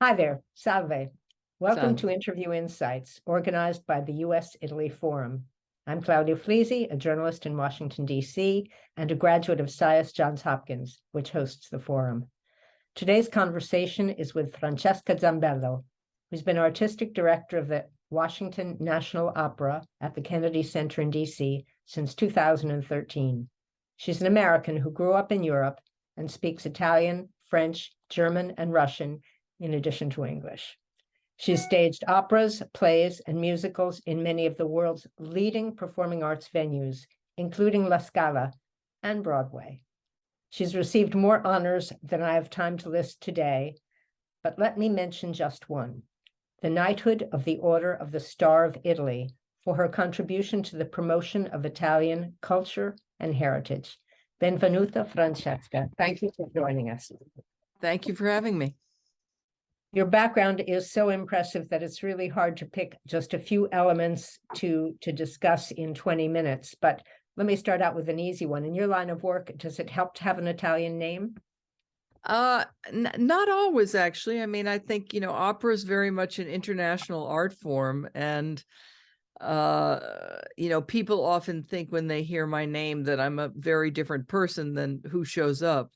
Hi there, salve. Welcome Salve. to Interview Insights, organized by the U.S.-Italy Forum. I'm Claudia Flisi, a journalist in Washington, D.C., and a graduate of SCIUS Johns Hopkins, which hosts the forum. Today's conversation is with Francesca Zambello, who's been artistic director of the Washington National Opera at the Kennedy Center in D.C. since 2013. She's an American who grew up in Europe and speaks Italian, French, German, and Russian, in addition to English. She's staged operas, plays, and musicals in many of the world's leading performing arts venues, including La Scala and Broadway. She's received more honors than I have time to list today, but let me mention just one: the Knighthood of the Order of the Star of Italy for her contribution to the promotion of Italian culture and heritage. Benvenuta, Francesca. Thank you for joining us. Thank you for having me. Your background is so impressive that it's really hard to pick just a few elements to discuss in 20 minutes. But let me start out with an easy one. In your line of work, does it help to have an Italian name? Not always, actually. I mean, I think, opera is very much an international art form. And, people often think when they hear my name that I'm a very different person than who shows up.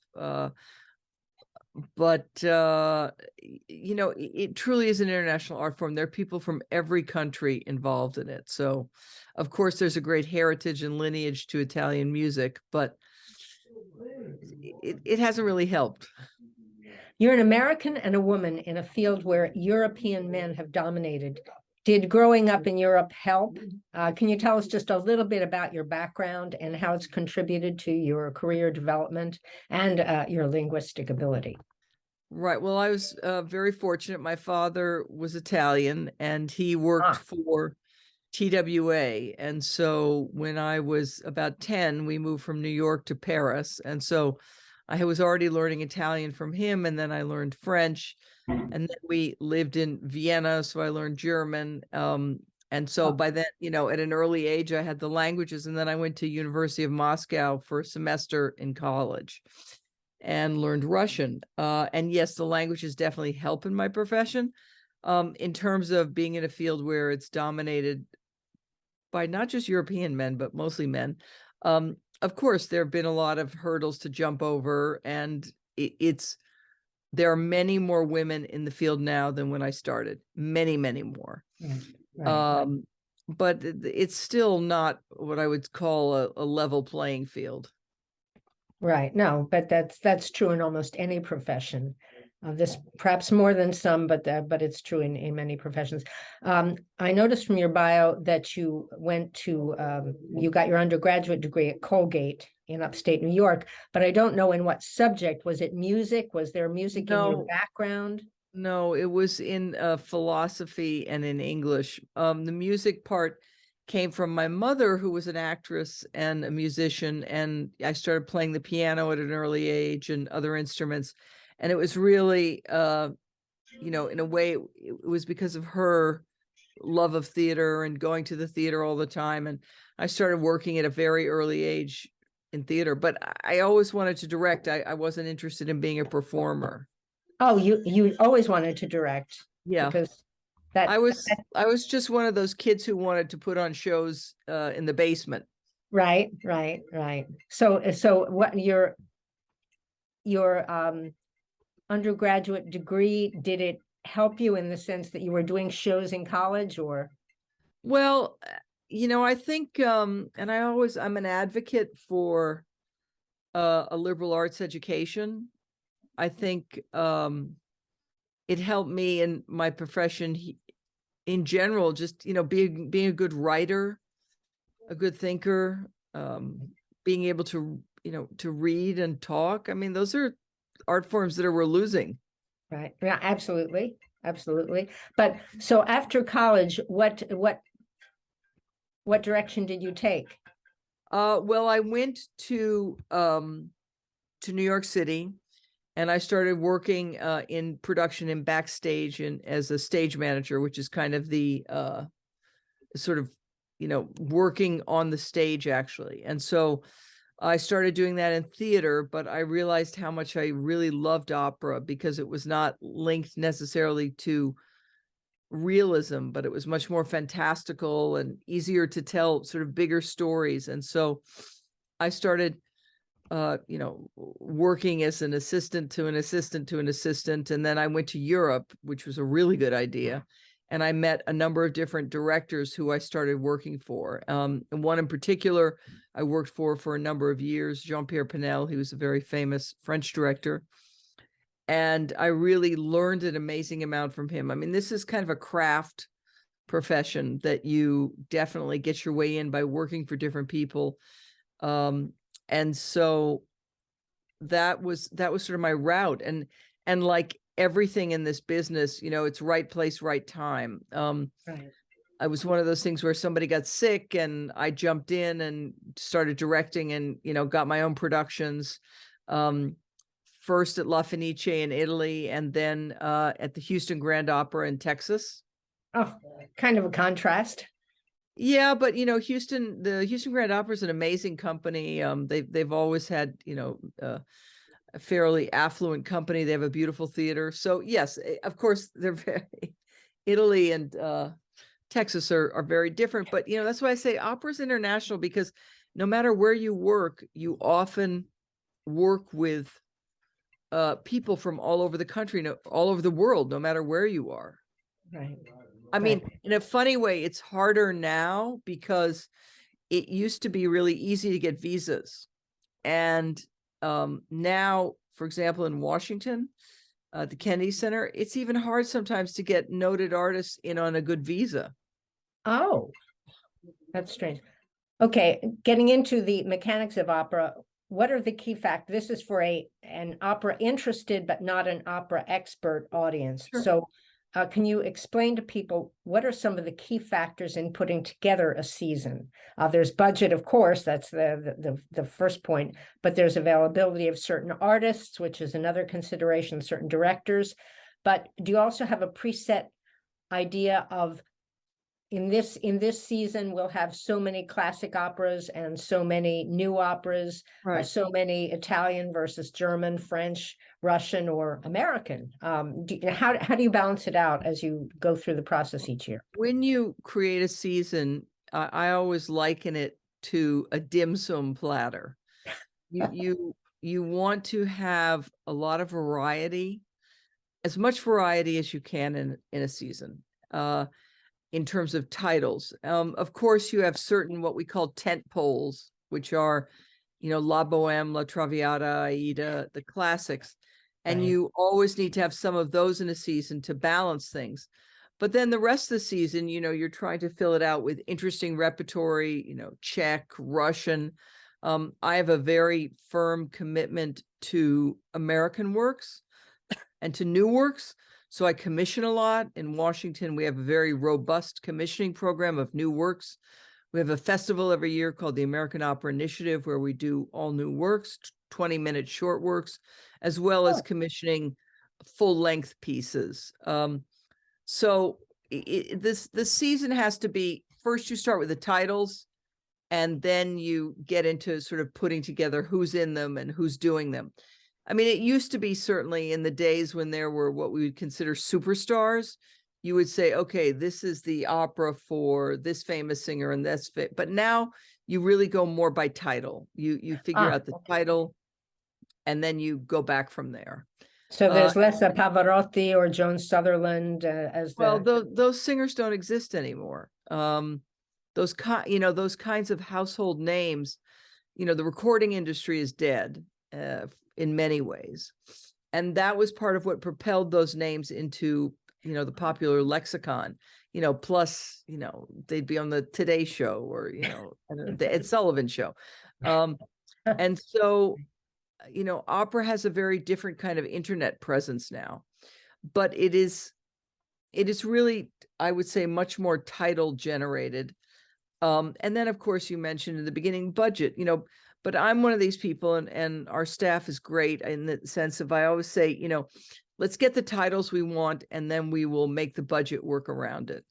But it truly is an international art form. There are people from every country involved in it. So, of course, there's a great heritage and lineage to Italian music, but it hasn't really helped. You're an American and a woman in a field where European men have dominated. Did growing up in Europe help? Can you tell us just a little bit about your background and how it's contributed to your career development and your linguistic ability? Right. Well, I was very fortunate. My father was Italian and he worked for TWA. And so when I was about 10, we moved from New York to Paris. And so I was already learning Italian from him. And then I learned French. And then we lived in Vienna, so I learned German. And so by then, at an early age, I had the languages. And then I went to University of Moscow for a semester in college and learned Russian. And yes, the languages definitely help in my profession. In terms of being in a field where it's dominated by not just European men, but mostly men. Of course, there have been a lot of hurdles to jump over, and there are many more women in the field now than when I started. Many, many more. Right. But it's still not what I would call a level playing field. Right. No, but that's true in almost any profession. This perhaps more than some, but it's true in many professions. I noticed from your bio that you went to you got your undergraduate degree at Colgate in upstate New York, but I don't know in what subject. Was it music? Was there music in your background? No, it was in philosophy and in English. The music part came from my mother, who was an actress and a musician, and I started playing the piano at an early age and other instruments. And it was really, in a way, it was because of her love of theater and going to the theater all the time. And I started working at a very early age in theater, but I always wanted to direct. I wasn't interested in being a performer. Oh, you always wanted to direct? Yeah. Because I was just one of those kids who wanted to put on shows in the basement. Right. So what your undergraduate degree, did it help you in the sense that you were doing shows in college, or? Well, I think, and I'm an advocate for a liberal arts education. I think it helped me in my profession in general, just, being a good writer, a good thinker, being able to, to read and talk. I mean, those are art forms that we're losing. Right. Yeah, absolutely. But so after college, what direction did you take? Well, I went to New York City, and I started working in production and backstage and as a stage manager, which is kind of the sort of, working on the stage, actually. And so I started doing that in theater, but I realized how much I really loved opera because it was not linked necessarily to realism, but it was much more fantastical and easier to tell sort of bigger stories. And so I started, working as an assistant to an assistant to an assistant. And then I went to Europe, which was a really good idea. And I met a number of different directors who I started working for. And one in particular, I worked for a number of years, Jean-Pierre Pinel. He was a very famous French director. And I really learned an amazing amount from him. I mean, this is kind of a craft profession that you definitely get your way in by working for different people. And so that was sort of my route. And like everything in this business, it's right place, right time. Right. I was one of those things where somebody got sick and I jumped in and started directing and, got my own productions. First at La Fenice in Italy, and then at the Houston Grand Opera in Texas. Oh, kind of a contrast. Yeah, but the Houston Grand Opera is an amazing company. They've always had a fairly affluent company. They have a beautiful theater. So yes, of course they're very Italy and Texas are very different. But that's why I say opera's international, because no matter where you work, you often work with people from all over the country, all over the world, no matter where you are. Right. I mean, in a funny way, it's harder now because it used to be really easy to get visas. And now, for example, in Washington, the Kennedy Center, it's even hard sometimes to get noted artists in on a good visa. Oh, that's strange. Okay, getting into the mechanics of opera, what are the key factors? This is for an opera interested, but not an opera expert audience. Sure. So can you explain to people what are some of the key factors in putting together a season? There's budget, of course, that's the first point, but there's availability of certain artists, which is another consideration, certain directors. But do you also have a preset idea of in this season, we'll have so many classic operas and so many new operas, Right. so many Italian versus German, French, Russian, or American. How do you balance it out as you go through the process each year? When you create a season, I always liken it to a dim sum platter. You want to have a lot of variety, as much variety as you can in a season. In terms of titles. Of course, you have certain what we call tent poles, which are, La Bohème, La Traviata, Aida, the classics. And Right. you always need to have some of those in a season to balance things. But then the rest of the season, you're trying to fill it out with interesting repertory, Czech, Russian. I have a very firm commitment to American works and to new works. So I commission a lot. In Washington, we have a very robust commissioning program of new works. We have a festival every year called the American Opera Initiative, where we do all new works, 20-minute short works, as well as commissioning full-length pieces. So this season has to be, first you start with the titles, and then you get into sort of putting together who's in them and who's doing them. I mean, it used to be certainly in the days when there were what we would consider superstars, you would say, okay, this is the opera for this famous singer and that's fit. But now you really go more by title. You figure out the title and then you go back from there. So there's less of Pavarotti or Joan Sutherland as well, those singers don't exist anymore. Those kinds of household names, the recording industry is dead. In many ways. And that was part of what propelled those names into, the popular lexicon, plus, they'd be on the Today Show or, the Ed Sullivan Show. And so, opera has a very different kind of internet presence now, but it is really, I would say, much more title generated. And then, of course, you mentioned in the beginning, budget, but I'm one of these people and our staff is great in the sense of, I always say, let's get the titles we want and then we will make the budget work around it.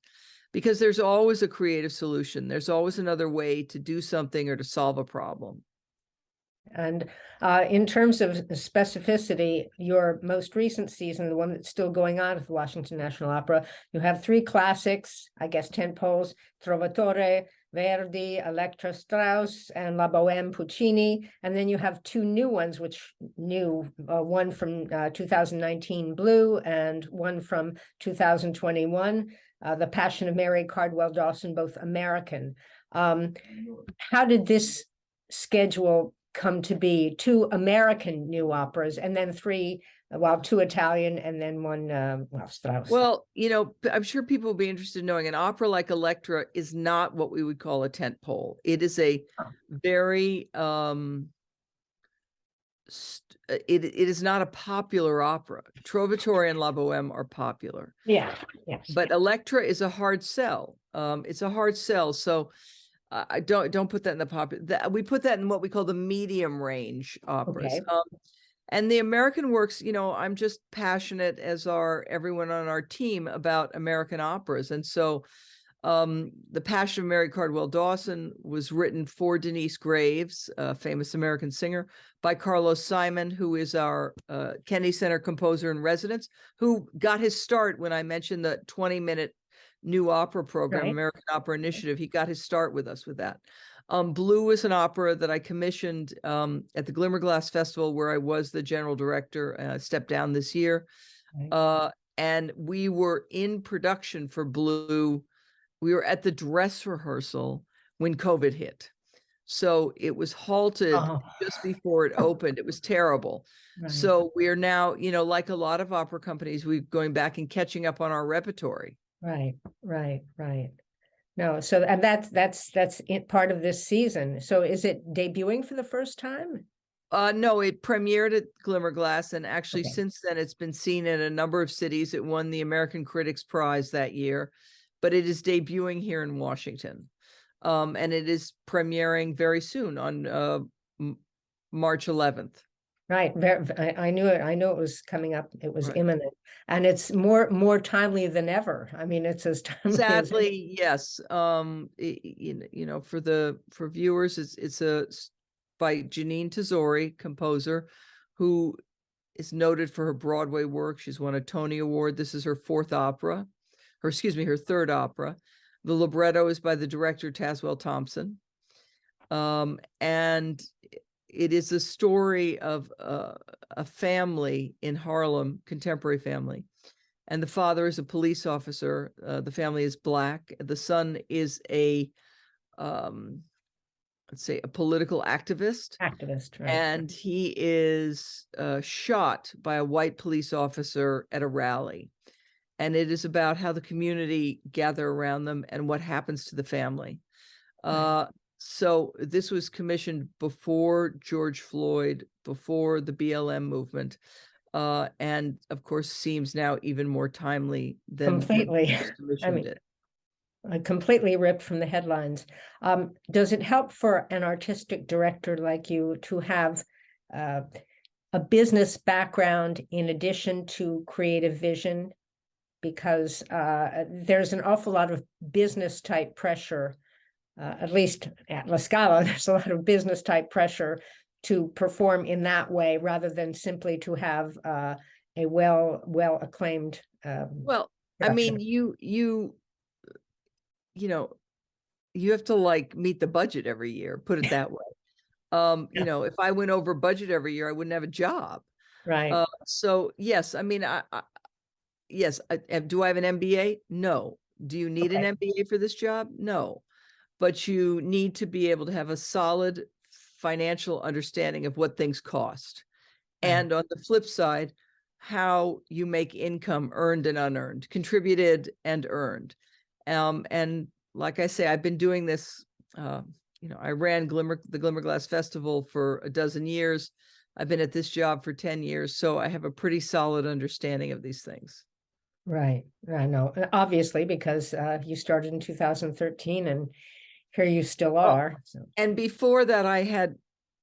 Because there's always a creative solution. There's always another way to do something or to solve a problem. And in terms of specificity, your most recent season, the one that's still going on at the Washington National Opera, you have 3 classics, I guess 10 poles, Trovatore, Verdi, Electra Strauss, and La Bohème Puccini. And then you have 2 new ones, which one from 2019 Blue and one from 2021, The Passion of Mary Cardwell Dawson, both American. How did this schedule come to be? 2 American new operas and then 3, 2 Italian and then one, Strauss. Well, I'm sure people will be interested in knowing an opera like Electra is not what we would call a tent pole. It is a very, it is not a popular opera. Trovatore and La Bohème are popular. Yeah, yes. But Electra is a hard sell. It's a hard sell. So I don't put that in the popular. We put that in what we call the medium range operas. Okay. And the American works, I'm just passionate, as are everyone on our team, about American operas. And so The Passion of Mary Cardwell Dawson was written for Denise Graves, a famous American singer, by Carlos Simon, who is our Kennedy Center composer in residence, who got his start when I mentioned the 20-minute new opera program, Right. American Opera Initiative. He got his start with us with that. Blue is an opera that I commissioned at the Glimmerglass Festival, where I was the general director. I stepped down this year. Right. And we were in production for Blue. We were at the dress rehearsal when COVID hit. So it was halted just before it opened. It was terrible. Right. So we are now, like a lot of opera companies, we're going back and catching up on our repertory. Right. No, so and that's part of this season. So is it debuting for the first time? No, it premiered at Glimmerglass, and actually Okay. since then it's been seen in a number of cities. It won the American Critics Prize that year, but it is debuting here in Washington. And it is premiering very soon on March 11th. Right. I knew it. I knew it was coming up. It was Right. imminent, and it's more timely than ever. I mean, it's as timely Sadly, yes. For viewers, it's by Janine Tesori, composer, who is noted for her Broadway work. She's won a Tony Award. This is her her third opera. The libretto is by the director Tazewell Thompson. And it is a story of a family in Harlem, contemporary family. And the father is a police officer. The family is Black. The son is a political activist. right. And he is shot by a white police officer at a rally. And it is about how the community gather around them and what happens to the family. Right. So this was commissioned before George Floyd, before the BLM movement, and of course seems now even more timely than Completely. commissioned it. Completely ripped from the headlines. Does it help for an artistic director like you to have a business background in addition to creative vision? Because there's an awful lot of business type pressure, at least at La Scala, there's a lot of business type pressure to perform in that way rather than simply to have a well acclaimed. Well, I mean, you have to meet the budget every year, put it that way. If I went over budget every year, I wouldn't have a job. Right. So yes, I mean, yes. Do I have an MBA? No. Do you need an MBA for this job? No. But you need to be able to have a solid financial understanding of what things cost. And on the flip side, how you make income earned and unearned, contributed and earned. And like I say, I've been doing this, I ran the Glimmerglass Festival for a dozen years. I've been at this job for 10 years. So I have a pretty solid understanding of these things. Right. I know, obviously, because you started in 2013 and here you still are. And before that, I had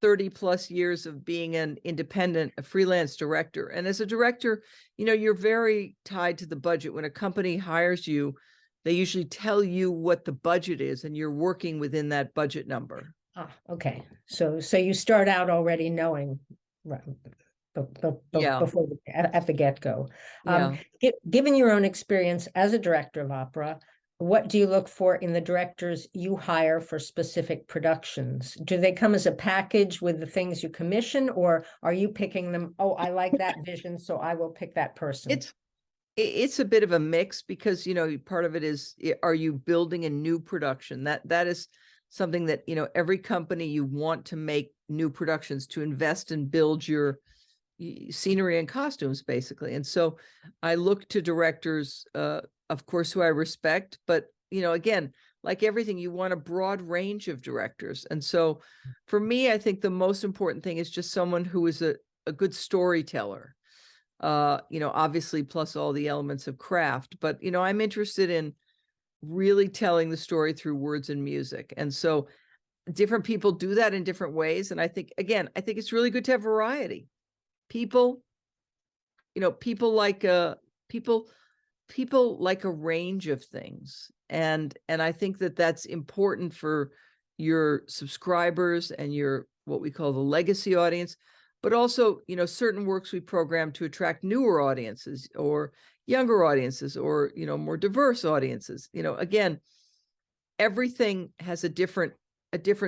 30 plus years of being an independent, a freelance director. And as a director, you're very tied to the budget. When a company hires you, they usually tell you what the budget is, and you're working within that budget number. Okay. So you start out already knowing Yeah. before at the get-go. Yeah. Given your own experience as a director of opera, what do you look for in the directors you hire for specific productions? Do they come as a package with the things you commission, or are you picking them? Oh, I like that vision, so I will pick that person. It's a bit of a mix because, part of it is, are you building a new production? That is something that, every company, you want to make new productions, to invest and build your scenery and costumes, basically. And so I look to directors, of course, who I respect, but, again, like everything, you want a broad range of directors. And so for me, I think the most important thing is just someone who is a good storyteller. Obviously, plus all the elements of craft, but, I'm interested in really telling the story through words and music. And so different people do that in different ways. And I think it's really good to have variety. People like people like a range of things. And I think that that's important for your subscribers and your, what we call the legacy audience. But also, certain works we program to attract newer audiences or younger audiences or, more diverse audiences. Again, everything has a different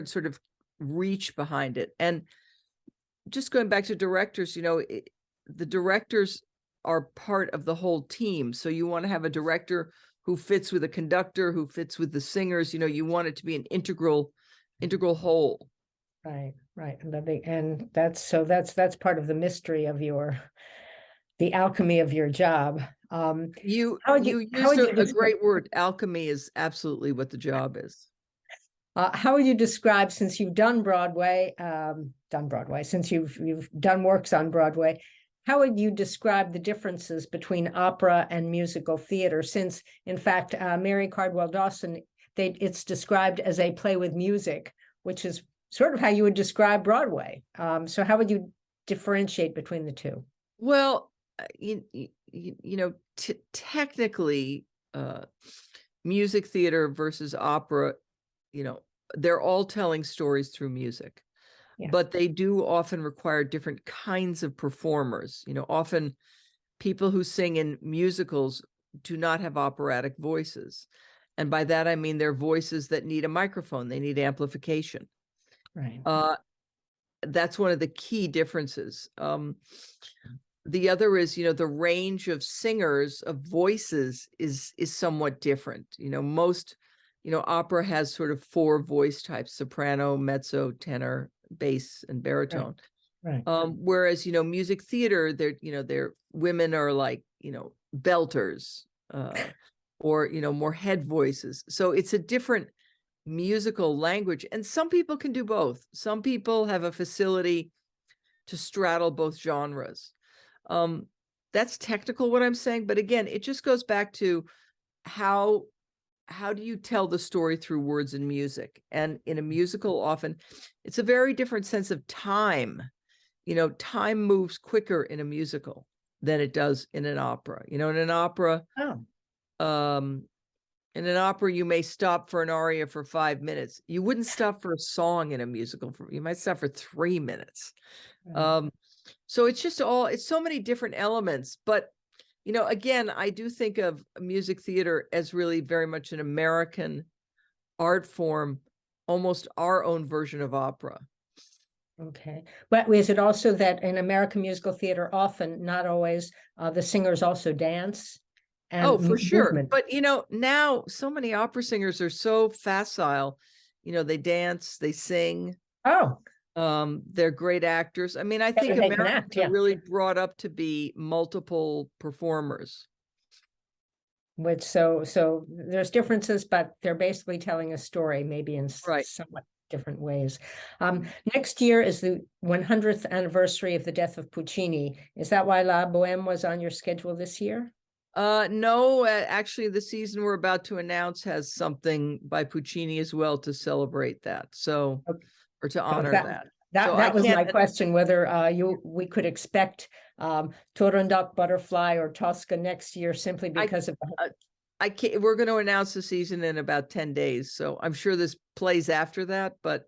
sort of reach behind it. And just going back to directors, the directors are part of the whole team. So you want to have a director who fits with a conductor, who fits with the singers. You want it to be an integral whole. Right. And that's part of the mystery of the alchemy of your job. You used a great word. Alchemy is absolutely what the job is. How would you describe, since you've done Broadway, since you've done works on Broadway, how would you describe the differences between opera and musical theater? Since, in fact, Mary Cardwell Dawson, it's described as a play with music, which is sort of how you would describe Broadway. So how would you differentiate between the two? Well, technically, music theater versus opera, they're all telling stories through music, but they do often require different kinds of performers. Often people who sing in musicals do not have operatic voices. And by that, I mean they're voices that need a microphone, they need amplification. Right. That's one of the key differences. The other is, the range of singers, of voices is somewhat different. Most, opera has sort of 4 voice types: soprano, mezzo, tenor, bass, and baritone. Right. Whereas, music theater, their women are like, belters, or, more head voices. So it's a different musical language. And some people can do both. Some people have a facility to straddle both genres. That's technical what I'm saying, but again, it just goes back to how do you tell the story through words and music? And in a musical, often it's a very different sense of time. Time moves quicker in a musical than it does in an opera. In an opera, you may stop for an aria for 5 minutes. You wouldn't stop for a song in a musical. You might stop for 3 minutes. So it's just it's so many different elements. But, again, I do think of music theater as really very much an American art form, almost our own version of opera. Okay. But is it also that in American musical theater, often, not always, the singers also dance? And for sure. movement. But, now so many opera singers are so facile. They dance, they sing. They're great actors. I mean, I think Americans are really brought up to be multiple performers. Which so there's differences, but they're basically telling a story, maybe in somewhat different ways. Next year is the 100th anniversary of the death of Puccini. Is that why La Bohème was on your schedule this year? No, actually, the season we're about to announce has something by Puccini as well to celebrate that. So, or to honor that. That was my question, whether we could expect Turandot Butterfly or Tosca next year simply because of we're going to announce the season in about 10 days. So I'm sure this plays after that, but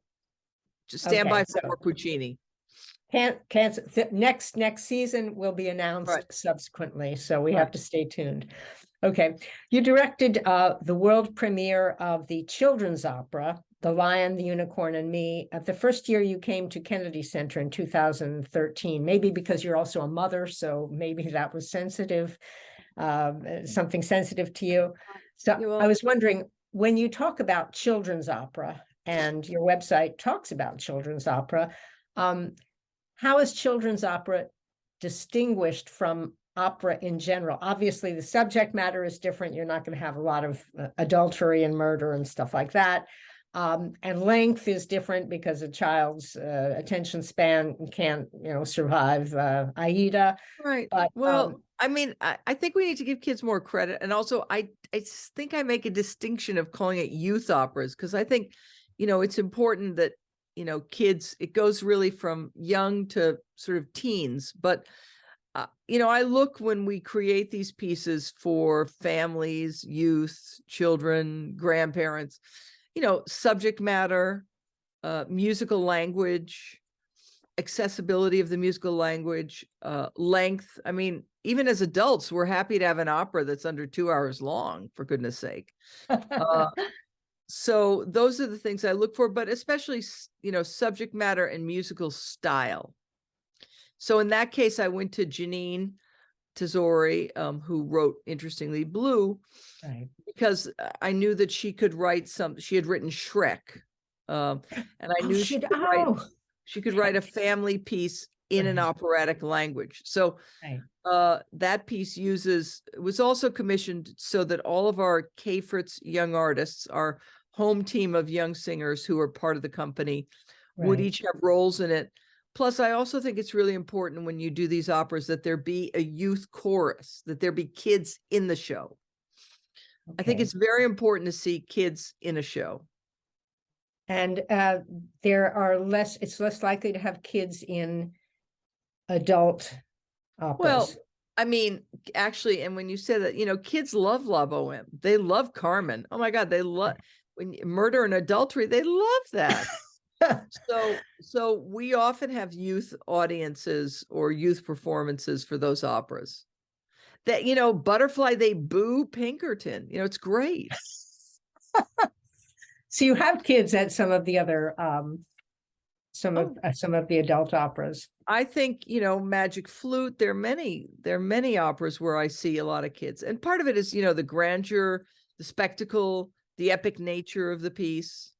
Just stand Okay, by for more Puccini. Can't next season will be announced subsequently, so we have to stay tuned. Okay, you directed the world premiere of the children's opera, The Lion, the Unicorn, and Me, at the first year you came to Kennedy Center in 2013. Maybe because you're also a mother, so maybe that was sensitive, something sensitive to you. So Yeah, well, I was wondering, when you talk about children's opera, and your website talks about children's opera, how is children's opera distinguished from opera in general? Obviously, the subject matter is different. You're not going to have a lot of adultery and murder and stuff like that. And length is different because a child's attention span can't, survive Aida. right. But Well, I mean, I think we need to give kids more credit. And also, I think I make a distinction of calling it youth operas, because I think, it's important that, kids, it goes really from young to sort of teens. But, I look when we create these pieces for families, youth, children, grandparents, subject matter, musical language, accessibility of the musical language, length. I mean, even as adults, we're happy to have an opera that's under 2 hours long, for goodness sake. So those are the things I look for, but especially, subject matter and musical style. So in that case, I went to Janine Tesori, who wrote, interestingly, Blue, right. because I knew that she could write she had written Shrek. And I knew she could write a family piece in an operatic language. So that piece was also commissioned so that all of our K-Fritz young artists, our home team of young singers who are part of the company, would each have roles in it. Plus, I also think it's really important when you do these operas that there be a youth chorus, that there be kids in the show. I think it's very important to see kids in a show. And it's less likely to have kids in adult operas. Well, I mean, actually, and when you say that, kids love La Boheme. They love Carmen. Oh my God, they love murder and adultery. They love that. So we often have youth audiences or youth performances for those operas. That, Butterfly, they boo Pinkerton. It's great. So you have kids at some of the other some of the adult operas. I think, Magic Flute, there are many operas where I see a lot of kids. And part of it is, the grandeur, the spectacle, the epic nature of the piece.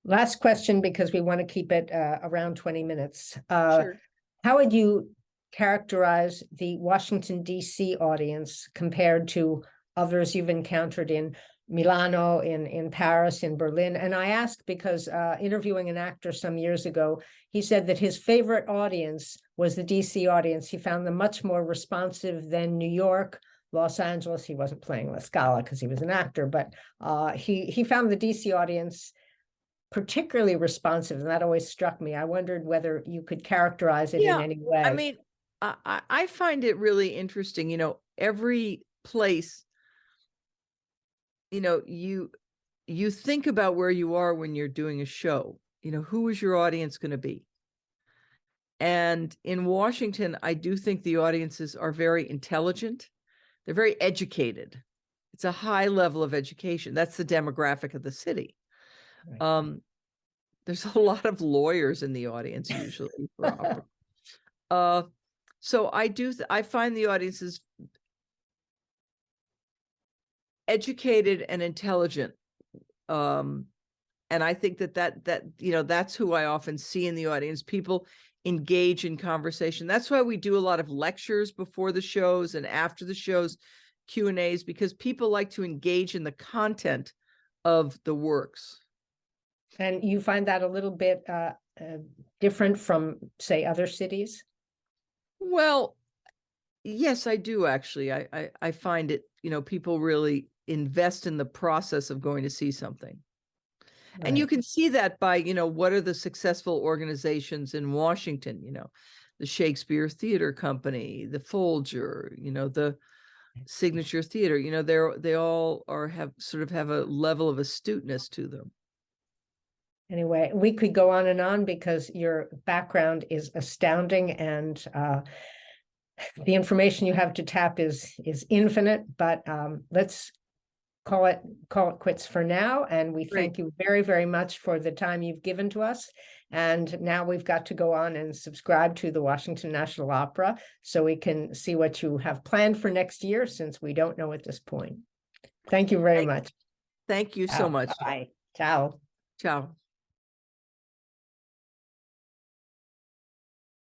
Last question, because we want to keep it around 20 minutes. Sure. How would you characterize the Washington, D.C. audience compared to others you've encountered in Milano, in Paris, in Berlin? And I ask because interviewing an actor some years ago, he said that his favorite audience was the DC audience. He found them much more responsive than New York, Los Angeles. He wasn't playing La Scala because he was an actor, but he found the DC audience particularly responsive, and that always struck me. I wondered whether you could characterize it in any way. I mean, I find it really interesting. Every place, you think about where you are when you're doing a show. Who is your audience going to be? And in Washington, I do think the audiences are very intelligent. They're very educated. It's a high level of education. That's the demographic of the city. There's a lot of lawyers in the audience usually for opera. So I find the audiences educated and intelligent. And I think that's who I often see in the audience. People engage in conversation. That's why we do a lot of lectures before the shows and after the shows, Q&As, because people like to engage in the content of the works. And you find that a little bit different from, say, other cities? Well, yes, I do, actually. I find it, people really invest in the process of going to see something. Right. And you can see that by, what are the successful organizations in Washington, the Shakespeare Theater Company, the Folger, the Signature Theater, they all have a level of astuteness to them. Anyway, we could go on and on because your background is astounding, and the information you have to tap is infinite. But let's call it quits for now. And we thank you very, very much for the time you've given to us. And now we've got to go on and subscribe to the Washington National Opera so we can see what you have planned for next year, since we don't know at this point. Thank you very much. Thank you so much. Bye. Ciao. Ciao.